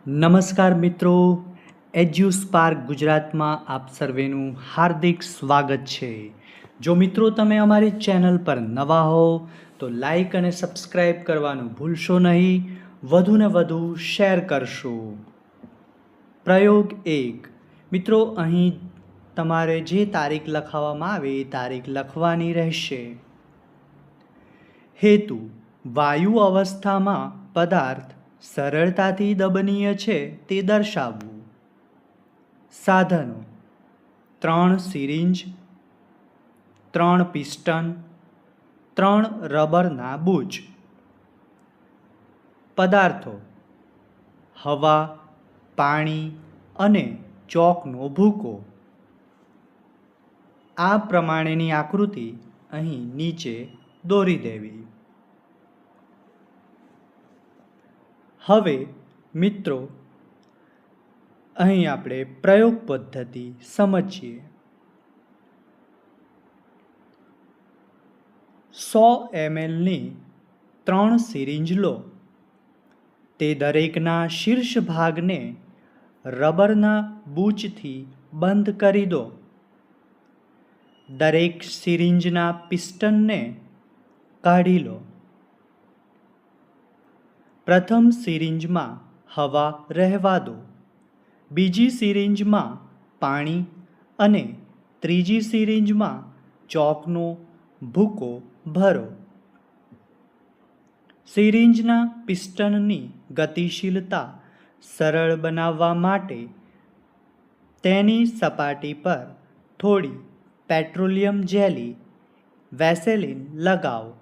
નમસ્કાર મિત્રો, એડ્યુસ્પાર્ક ગુજરાતમાં આપ સર્વેનું હાર્દિક સ્વાગત છે. જો મિત્રો તમે અમારી ચેનલ પર નવા હો તો લાઈક અને સબસ્ક્રાઈબ કરવાનું ભૂલશો નહીં, વધુને વધુ શેર કરશો. પ્રયોગ 1. મિત્રો, અહીં તમારે જે તારીખ લખાવવામાં આવે એ તારીખ લખવાની રહેશે. હેતુ: વાયુ અવસ્થામાં પદાર્થ સરળતાથી દબનીય છે તે દર્શાવવું. સાધનો: 3 સિરિંજ, 3 પિસ્ટન, 3 રબરના બૂચ. પદાર્થો: હવા, પાણી અને ચોકનો ભૂકો. આ પ્રમાણેની આકૃતિ અહીં નીચે દોરી દેવી. હવે મિત્રો, અહીં આપણે પ્રયોગ પદ્ધતિ સમજીએ. 100 mlની 3 સિરિંજ લો. તે દરેકના શીર્ષ ભાગને રબરના બૂચથી બંધ કરી દો. દરેક સિરિંજના પિસ્ટનને કાઢી લો. પ્રથમ સિરિંજમાં હવા રહેવા દો, બીજી સિરિંજમાં પાણી અને ત્રીજી સિરિંજમાં ચોકનો ભૂકો ભરો. સિરિંજના પિસ્ટનની ગતિશીલતા સરળ બનાવવા માટે તેની સપાટી પર થોડી પેટ્રોલિયમ જેલી વેસેલિન લગાવો.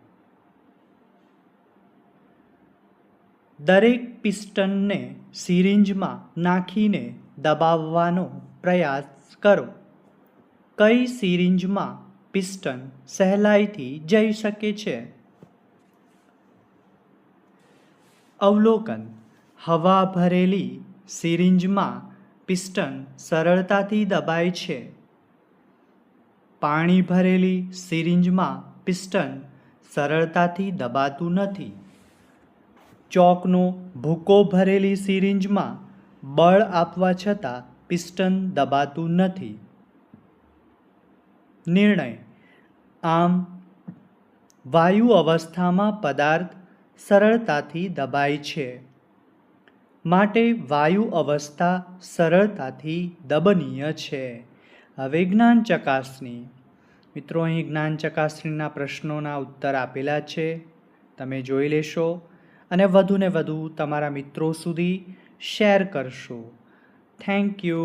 દરેક પિસ્ટનને સિરિંજમાં નાખીને દબાવવાનો પ્રયાસ કરો. કઈ સિરિંજમાં પિસ્ટન સહેલાઈથી જઈ શકે છે? અવલોકન: હવા ભરેલી સિરિંજમાં પિસ્ટન સરળતાથી દબાય છે. પાણી ભરેલી સિરિંજમાં પિસ્ટન સરળતાથી દબાતું નથી. ચોકનો ભૂકો ભરેલી સિરિંજમાં બળ આપવા છતાં પિસ્ટન દબાતું નથી. નિર્ણય: આમ, વાયુ અવસ્થામાં પદાર્થ સરળતાથી દબાય છે, માટે વાયુ અવસ્થા સરળતાથી દબનીય છે. હવે જ્ઞાન ચકાસણી. મિત્રો, અહીં જ્ઞાન ચકાસણીના પ્રશ્નોના ઉત્તર આપેલા છે, તમે જોઈ લેશો અને વધુને વધુ તમારા મિત્રો સુધી શેર કરશો. Thank you.